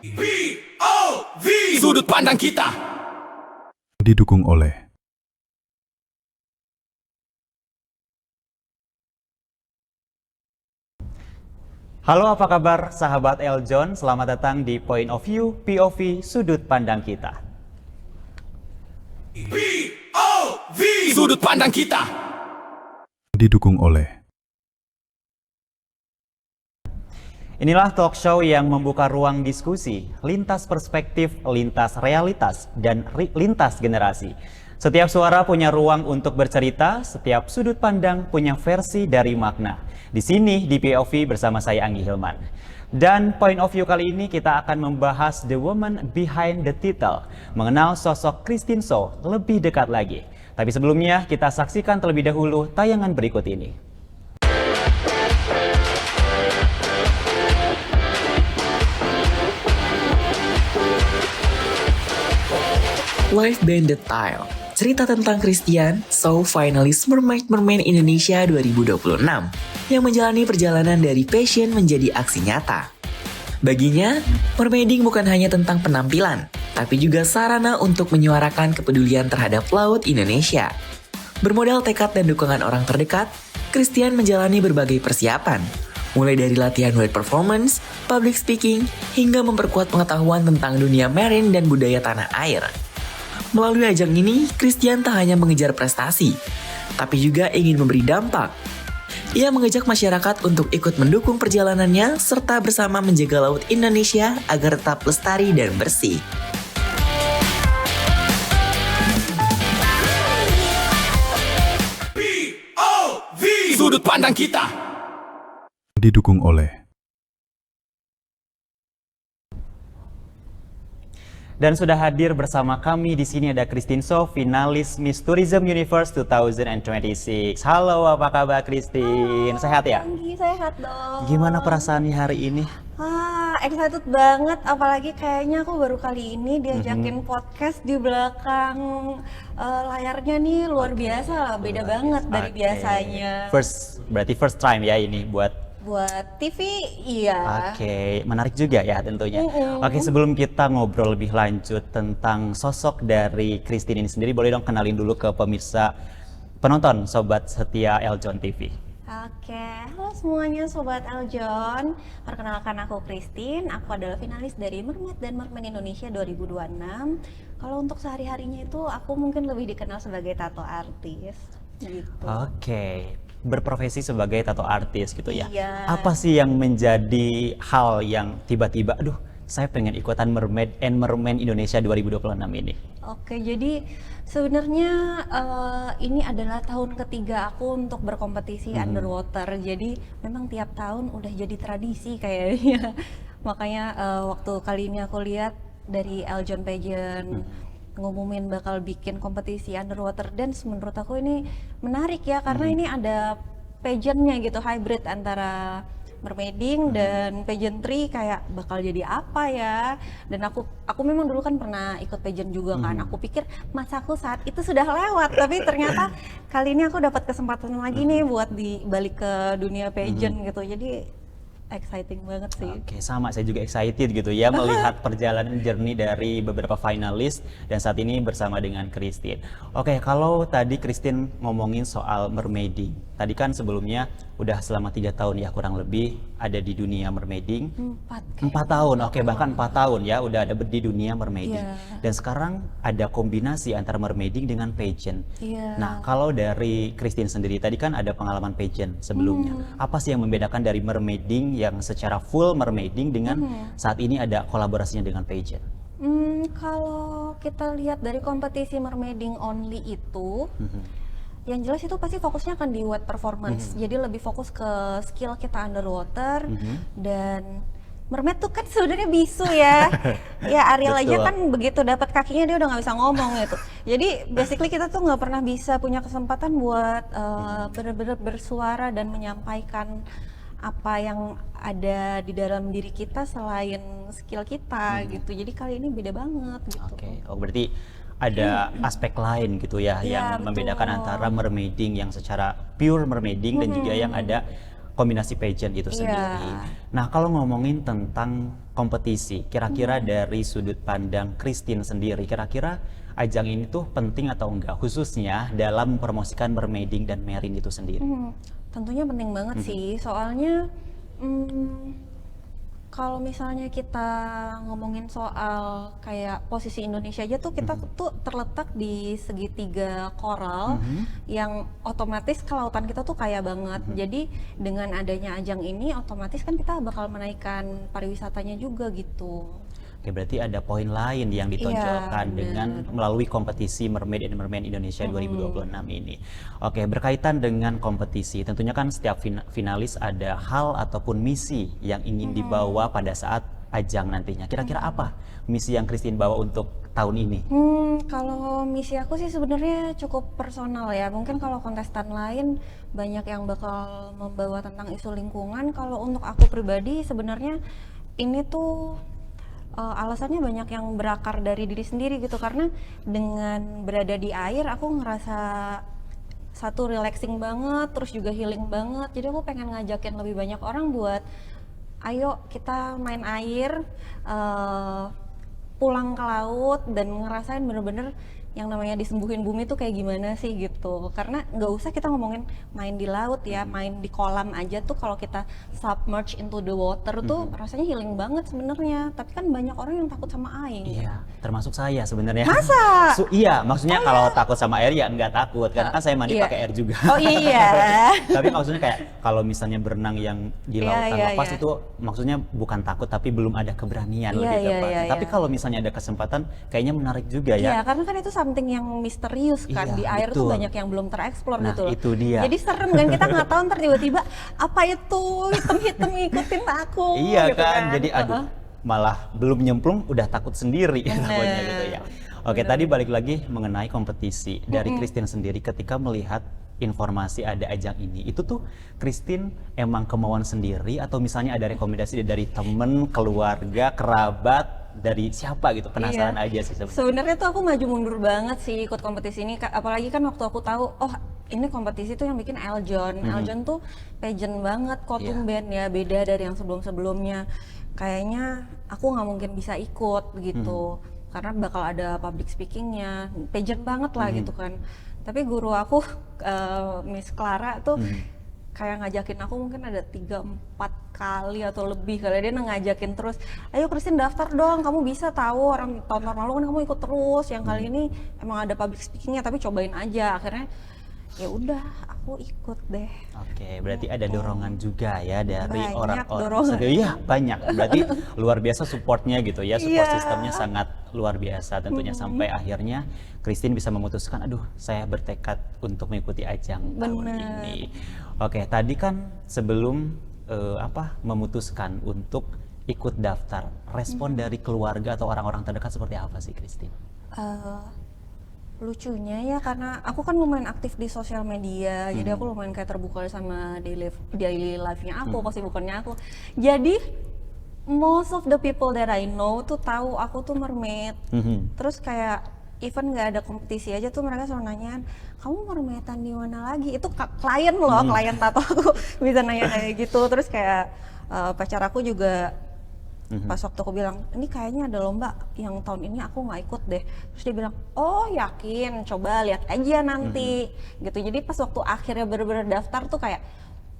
POV Sudut Pandang Kita didukung oleh Halo, apa kabar sahabat Eljon? Selamat datang di Point of View POV Sudut Pandang Kita. POV Sudut Pandang Kita didukung oleh Inilah talk show yang membuka ruang diskusi, lintas perspektif, lintas realitas, dan lintas generasi. Setiap suara punya ruang untuk bercerita, setiap sudut pandang punya versi dari makna. Di sini di POV bersama saya Anggi Hilman. Dan point of view kali ini kita akan membahas The Woman Behind the Title, mengenal sosok Christine So lebih dekat lagi. Tapi sebelumnya kita saksikan terlebih dahulu tayangan berikut ini. Live Band The Tile, cerita tentang Christian, So finalis Mermaid Indonesia 2026, yang menjalani perjalanan dari passion menjadi aksi nyata. Baginya, mermaiding bukan hanya tentang penampilan, tapi juga sarana untuk menyuarakan kepedulian terhadap laut Indonesia. Bermodal tekad dan dukungan orang terdekat, Christian menjalani berbagai persiapan, mulai dari latihan word performance, public speaking, hingga memperkuat pengetahuan tentang dunia marine dan budaya tanah air. Melalui ajang ini, Christian tak hanya mengejar prestasi, tapi juga ingin memberi dampak. Ia mengajak masyarakat untuk ikut mendukung perjalanannya serta bersama menjaga laut Indonesia agar tetap lestari dan bersih. POV Sudut Pandang Kita didukung oleh Dan sudah hadir bersama kami di sini ada Christine So, finalis Miss Tourism Universe 2026. Halo, apa kabar Christine? Sehat ya? Anggi, sehat dong. Gimana perasaannya hari ini? Excited banget, apalagi kayaknya aku baru kali ini diajakin podcast di belakang layarnya nih, luar biasa lah, beda banget dari Oke. biasanya. Berarti first time ya ini buat. Buat TV, iya. Oke, menarik juga ya tentunya. Oke, sebelum kita ngobrol lebih lanjut tentang sosok dari Christine ini sendiri, boleh dong kenalin dulu ke pemirsa penonton Sobat Setia Eljon TV. Oke, halo semuanya Sobat Eljon. Perkenalkan aku Christine, aku adalah finalis dari Mermaid dan Mermaid Indonesia 2026. Kalau untuk sehari-harinya itu aku mungkin lebih dikenal sebagai tato artis gitu. Oke, berprofesi sebagai tato artis gitu ya. Iya. Apa sih yang menjadi hal yang tiba-tiba, aduh saya pengen ikutan Mermaid and Merman Indonesia 2026 ini? Oke, jadi sebenarnya ini adalah tahun ketiga aku untuk berkompetisi underwater. Jadi memang tiap tahun udah jadi tradisi kayaknya. Makanya waktu kali ini aku lihat dari Eljon Pageant ngumumin bakal bikin kompetisi underwater dance, menurut aku ini menarik ya karena ini ada pageantnya gitu, hybrid antara mermaiding dan pageantry, kayak bakal jadi apa ya. Dan aku memang dulu kan pernah ikut pageant juga kan. Aku pikir masaku saat itu sudah lewat, tapi ternyata kali ini aku dapat kesempatan lagi nih buat balik ke dunia pageant gitu. Jadi exciting banget sih. Oke, sama saya juga excited gitu ya melihat perjalanan journey dari beberapa finalis dan saat ini bersama dengan Christine. Oke, kalau tadi Christine ngomongin soal mermaiding, tadi kan sebelumnya udah selama 3 tahun ya kurang lebih ada di dunia mermaiding. 4 tahun, oke, bahkan 4 tahun ya udah ada di dunia mermaiding. Iya. Dan sekarang ada kombinasi antara mermaiding dengan pageant. Iya. Nah, kalau dari Christine sendiri tadi kan ada pengalaman pageant sebelumnya. Apa sih yang membedakan dari mermaiding yang secara full mermaiding dengan saat ini ada kolaborasinya dengan pageant? Kalau kita lihat dari kompetisi mermaiding only itu, yang jelas itu pasti fokusnya akan di wet performance. Jadi lebih fokus ke skill kita underwater dan mermaid tuh kan sebenarnya bisu ya. Ya Ariel aja Betul. kan begitu dapat kakinya dia udah nggak bisa ngomong gitu. Jadi basically kita tuh nggak pernah bisa punya kesempatan buat benar-benar bersuara dan menyampaikan apa yang ada di dalam diri kita selain skill kita gitu. Jadi kali ini beda banget gitu. Oke, oh berarti ada aspek lain gitu ya Iya, yang membedakan betul. antara mermaiding yang secara pure mermaiding dan juga yang ada kombinasi pageant itu Iya. sendiri. Nah, kalau ngomongin tentang kompetisi, kira-kira dari sudut pandang Christine sendiri, kira-kira ajang ini tuh penting atau enggak, khususnya dalam mempromosikan mermaiding dan marine itu sendiri? Tentunya penting banget sih, soalnya kalau misalnya kita ngomongin soal kayak posisi Indonesia aja tuh kita tuh terletak di segitiga koral yang otomatis kelautan kita tuh kaya banget. Jadi dengan adanya ajang ini otomatis kan kita bakal menaikkan pariwisatanya juga gitu. Oke, berarti ada poin lain yang ditonjolkan Iya, dengan melalui kompetisi Mermaid and Merman Indonesia 2026 ini. Oke, berkaitan dengan kompetisi, tentunya kan setiap finalis ada hal ataupun misi yang ingin dibawa pada saat ajang nantinya. Kira-kira apa misi yang Christine bawa untuk tahun ini? Kalau misi aku sih sebenarnya cukup personal ya. Mungkin kalau kontestan lain banyak yang bakal membawa tentang isu lingkungan. Kalau untuk aku pribadi sebenarnya ini tuh alasannya banyak yang berakar dari diri sendiri gitu, karena dengan berada di air aku ngerasa satu relaxing banget, terus juga healing banget. Jadi aku pengen ngajakin lebih banyak orang buat ayo kita main air, pulang ke laut dan ngerasain bener-bener yang namanya disembuhin bumi tuh kayak gimana sih gitu. Karena nggak usah kita ngomongin main di laut ya, main di kolam aja tuh kalau kita submerge into the water tuh rasanya healing banget sebenarnya. Tapi kan banyak orang yang takut sama air. Iya, termasuk saya sebenarnya. Masa? Iya, maksudnya kalau takut sama air ya enggak takut, karena kan saya mandi Iya. pakai air juga. Oh iya. Tapi maksudnya kayak kalau misalnya berenang yang di Iya, lautan iya, lepas iya. itu maksudnya bukan takut tapi belum ada keberanian Iya, lebih iya, tepatnya. iya, Tapi iya. kalau misalnya ada kesempatan kayaknya menarik juga ya. Iya, karena kan itu something yang misterius kan. Iya, Di air tuh betul. banyak yang belum tereksplor Nah, gitu loh. itu dia. Jadi serem kan, kita nggak tahu ntar tiba-tiba apa itu hitam-hitam ngikutin aku. Iya gitu kan, jadi aduh malah belum nyemplung udah takut sendiri takutnya gitu ya. Oke, tadi balik lagi mengenai kompetisi dari Christine sendiri ketika melihat informasi ada ajang ini, itu tuh Christine emang kemauan sendiri atau misalnya ada rekomendasi dari temen, keluarga, kerabat, dari siapa gitu, penasaran Iya. aja sih sebenarnya. Sebenarnya tuh aku maju mundur banget sih ikut kompetisi ini, apalagi kan waktu aku tahu oh ini kompetisi tuh yang bikin Eljon. Eljon tuh pageant banget, kotum band ya, beda dari yang sebelum-sebelumnya. Kayaknya aku nggak mungkin bisa ikut gitu, karena bakal ada public speakingnya, pageant banget lah gitu kan. Tapi guru aku Miss Clara tuh kayak ngajakin aku mungkin ada 3-4 kali atau lebih kali, dia ngajakin terus, ayo Christine daftar dong, kamu bisa tahu, orang tahun-tahun lalu kan kamu ikut terus, yang kali ini emang ada public speakingnya tapi cobain aja. Akhirnya ya udah aku ikut deh. Oke, berarti ada dorongan juga ya dari Banyak orang-orang. dorongan. Iya, banyak. Berarti luar biasa supportnya gitu ya. Support Iya. sistemnya sangat luar biasa tentunya sampai akhirnya Christine bisa memutuskan, aduh, saya bertekad untuk mengikuti ajang tahun Bener. ini. Oke, tadi kan sebelum memutuskan untuk ikut daftar, respon dari keluarga atau orang-orang terdekat seperti apa sih, Christine? Lucunya ya, karena aku kan lumayan aktif di sosial media, jadi aku lumayan kayak terbuka sama daily life-nya aku, kesibukannya aku. Jadi most of the people that I know tuh tahu aku tuh mermaid. Terus kayak even nggak ada kompetisi aja tuh mereka selalu nanyain, kamu mermaidan di mana lagi? Itu klien loh, klien tato aku bisa nanya kayak gitu. Terus kayak pacar aku juga pas waktu aku bilang, ini kayaknya ada lomba yang tahun ini aku nggak ikut deh. Terus dia bilang, oh yakin, coba lihat aja nanti. Gitu. Jadi pas waktu akhirnya bener-bener daftar tuh kayak,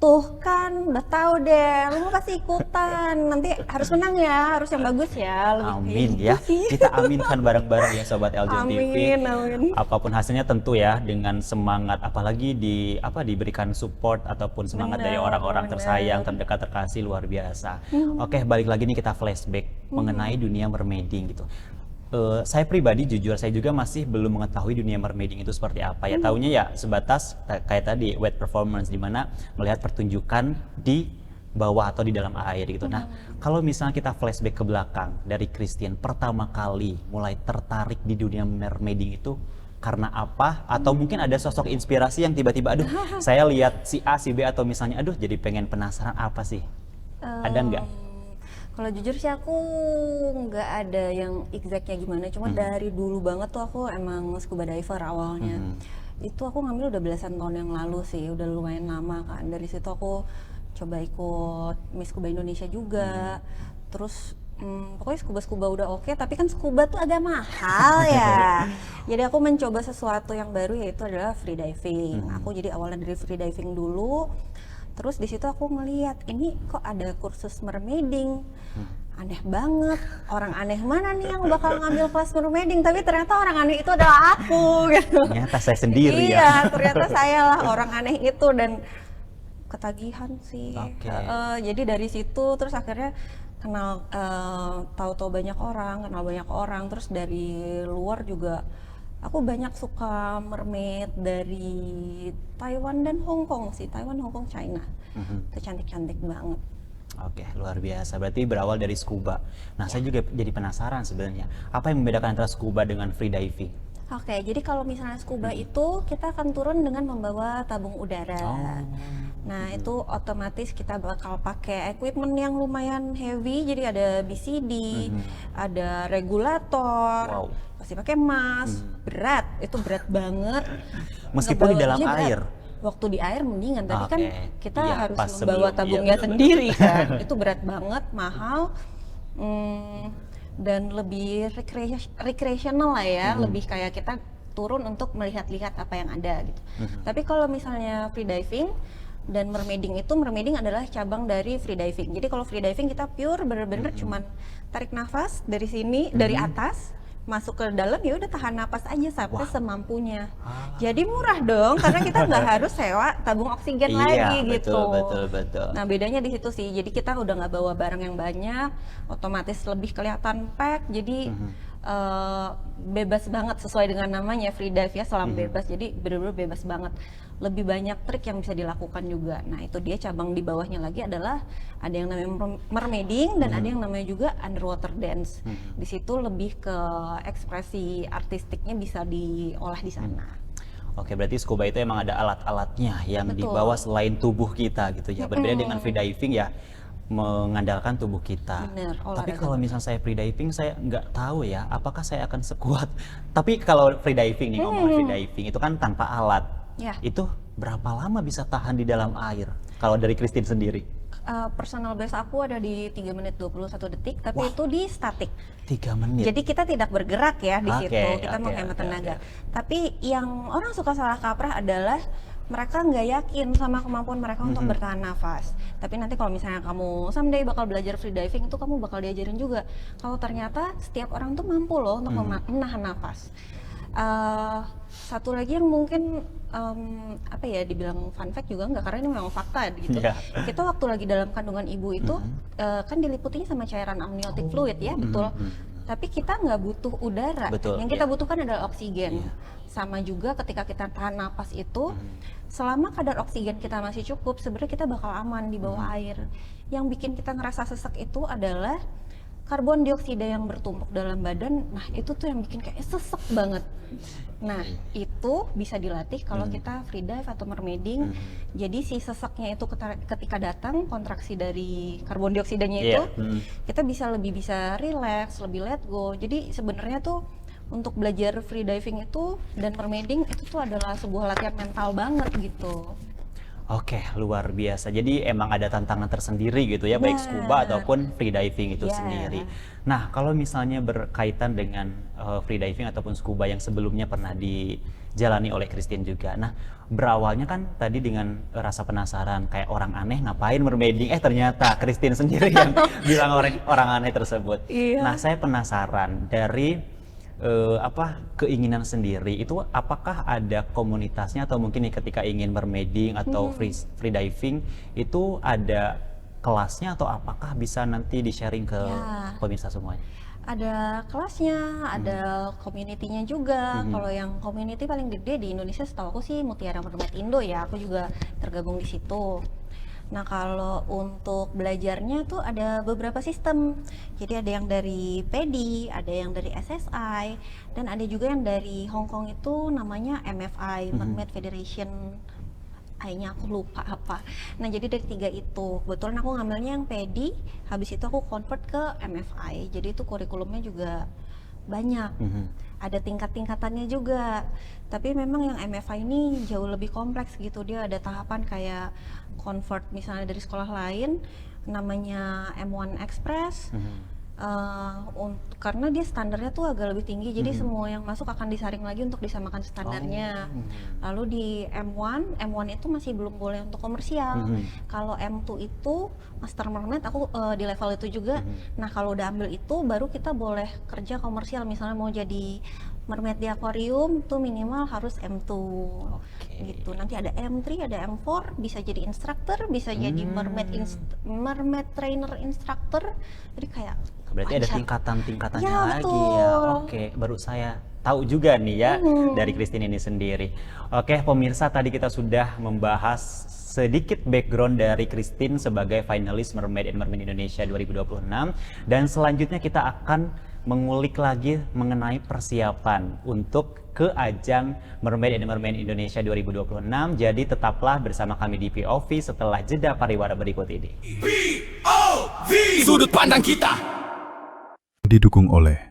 tuh kan udah tahu deh, lu pasti ikutan, nanti harus menang ya, harus yang bagus ya. Lebih Amin kayak ya, gitu sih. kita aminkan bareng-bareng ya Sobat Eljon TV. Amin, amin. Apapun hasilnya tentu ya dengan semangat, apalagi diberikan support ataupun semangat dari orang-orang tersayang, terdekat, terkasih, luar biasa. Oke, balik lagi nih kita flashback mengenai dunia mermaiding gitu. Saya pribadi jujur saya juga masih belum mengetahui dunia mermaiding itu seperti apa ya. Taunya ya sebatas kayak tadi wet performance, di mana melihat pertunjukan di bawah atau di dalam air gitu. Nah, kalau misalnya kita flashback ke belakang dari Christine pertama kali mulai tertarik di dunia mermaiding itu karena apa? Atau mungkin ada sosok inspirasi yang tiba-tiba aduh saya lihat si A, si B, atau misalnya aduh jadi pengen penasaran apa sih? Ada nggak? Kalau jujur sih aku nggak ada yang exactnya gimana, cuma dari dulu banget tuh aku emang scuba diver awalnya. Itu aku ngambil udah belasan tahun yang lalu sih, udah lumayan lama kan. Dari situ aku coba ikut Miss Scuba Indonesia juga. Terus pokoknya scuba udah oke, tapi kan scuba tuh agak mahal ya. Jadi aku mencoba sesuatu yang baru, yaitu adalah free diving. Aku jadi awalnya dari free diving dulu. Terus di situ aku ngeliat ini kok ada kursus mermaiding. Aneh banget, orang aneh mana nih yang bakal ngambil kelas mermaiding, tapi ternyata orang aneh itu adalah aku gitu. Ternyata saya sendiri ya. Iya, ternyata saya lah orang aneh itu, dan ketagihan sih. Jadi dari situ terus akhirnya kenal, tahu-tahu banyak orang, kenal banyak orang. Terus dari luar juga aku banyak suka mermaid dari Taiwan dan Hong Kong sih. Taiwan, Hong Kong, China. Itu cantik-cantik banget. Oke, luar biasa. Berarti berawal dari scuba. Nah, saya juga jadi penasaran sebenarnya. Apa yang membedakan antara scuba dengan free diving? Oke, jadi kalau misalnya scuba itu kita akan turun dengan membawa tabung udara. Nah, itu otomatis kita bakal pakai equipment yang lumayan heavy. Jadi ada BCD, ada regulator, pasti pakai mask, berat. Itu berat banget. Meskipun di dalam Ngebawanya berat. air. Waktu di air mendingan, tapi kan kita Iya, harus pas membawa sebelum, tabungnya iya, sendiri kan. Itu berat banget, mahal. Dan lebih recreational lah ya, lebih kayak kita turun untuk melihat-lihat apa yang ada gitu. Tapi kalau misalnya free diving dan mermaiding adalah cabang dari free diving. Jadi kalau free diving kita pure bener-bener cuman tarik nafas dari sini, dari atas masuk ke dalam, ya udah tahan napas aja sampai semampunya. Jadi murah dong, karena kita nggak harus sewa tabung oksigen lagi gitu. Betul. Nah bedanya di situ sih. Jadi kita udah nggak bawa barang yang banyak, otomatis lebih kelihatan pack. Jadi bebas banget, sesuai dengan namanya free dive ya, selam bebas. Jadi bener-bener bebas banget. Lebih banyak trik yang bisa dilakukan juga. Nah itu dia cabang di bawahnya lagi adalah ada yang namanya mermaiding dan ada yang namanya juga underwater dance. Di situ lebih ke ekspresi artistiknya bisa diolah di sana. Oke, berarti scuba itu emang ada alat-alatnya yang Betul. dibawa selain tubuh kita gitu ya. Berbeda dengan free diving ya, mengandalkan tubuh kita. Bener, Tapi olahraga. kalau misalnya saya free diving, saya nggak tahu ya, apakah saya akan sekuat. Tapi kalau free diving nih, ngomong free diving itu kan tanpa alat. Ya. Itu berapa lama bisa tahan di dalam air? Kalau dari Christine sendiri? Personal best aku ada di 3 menit 21 detik, tapi itu di statik. 3 menit. Jadi kita tidak bergerak ya di situ, kita oke, menghemat oke, tenaga. Tapi yang orang suka salah kaprah adalah mereka nggak yakin sama kemampuan mereka untuk bertahan nafas. Tapi nanti kalau misalnya kamu someday bakal belajar free diving, itu kamu bakal diajarin juga. Kalau ternyata setiap orang tuh mampu loh untuk menahan nafas. Satu lagi yang mungkin apa ya, dibilang fun fact juga enggak, karena ini memang fakta gitu. Yeah. Kita waktu lagi dalam kandungan ibu itu kan diliputinya sama cairan amniotic fluid ya, betul. Tapi kita nggak butuh udara. Betul, Yang kita iya. butuhkan adalah oksigen. Sama juga ketika kita tahan napas itu, selama kadar oksigen kita masih cukup, sebenarnya kita bakal aman di bawah air. Yang bikin kita ngerasa sesek itu adalah karbon dioksida yang bertumpuk dalam badan. Nah itu tuh yang bikin kayak sesek banget. Nah itu bisa dilatih kalau kita free dive atau mermaiding. Jadi si seseknya itu ketika datang, kontraksi dari karbon dioksidanya itu, kita lebih bisa relax, lebih let go. Jadi sebenarnya tuh untuk belajar free diving itu dan mermaiding itu tuh adalah sebuah latihan mental banget gitu. Oke, luar biasa. Jadi emang ada tantangan tersendiri gitu ya, baik scuba ataupun free diving itu sendiri. Nah, kalau misalnya berkaitan dengan free diving ataupun scuba yang sebelumnya pernah dijalani oleh Christine juga. Nah, berawalnya kan tadi dengan rasa penasaran, kayak orang aneh ngapain mermaiding, ternyata Christine sendiri yang bilang orang aneh tersebut. Nah, saya penasaran dari keinginan sendiri itu, apakah ada komunitasnya atau mungkin ketika ingin mermaiding atau free diving itu ada kelasnya, atau apakah bisa nanti di-sharing ke pemirsa semuanya? Ada kelasnya, ada community-nya juga. Kalau yang community paling gede di Indonesia setahu aku sih Mutiara Mermaid Indo ya, aku juga tergabung di situ. Nah kalau untuk belajarnya tuh ada beberapa sistem. Jadi ada yang dari PEDI, ada yang dari SSI, dan ada juga yang dari Hong Kong itu namanya MFI, Mermaid Federation. I-nya aku lupa apa. Nah jadi dari 3 itu, kebetulan aku ngambilnya yang PEDI, habis itu aku convert ke MFI. Jadi itu kurikulumnya juga banyak. Ada tingkat-tingkatannya juga. Tapi memang yang MFA ini jauh lebih kompleks gitu. Dia ada tahapan kayak convert misalnya dari sekolah lain, namanya M1 Express. Karena dia standarnya tuh agak lebih tinggi, jadi semua yang masuk akan disaring lagi untuk disamakan standarnya. Lalu di M1 itu masih belum boleh untuk komersial. Kalau M2 itu Master Mermaid, aku di level itu juga. Nah kalau udah ambil itu, baru kita boleh kerja komersial. Misalnya mau jadi mermaid di akuarium tuh minimal harus M2 gitu. Nanti ada M3, ada M4, bisa jadi instructor, bisa jadi mermaid trainer instructor. Jadi kayak Berarti ada tingkatan-tingkatannya Ya, lagi betul. ya. Oke, baru saya tahu juga nih ya dari Christine ini sendiri. Oke, pemirsa, tadi kita sudah membahas sedikit background dari Christine sebagai finalis Mermaid and Mermaid Indonesia 2026, dan selanjutnya kita akan mengulik lagi mengenai persiapan untuk ke ajang Mermaid and Mermaid Indonesia 2026. Jadi tetaplah bersama kami di POV setelah jeda pariwara berikut ini. POV Sudut Pandang Kita. Didukung oleh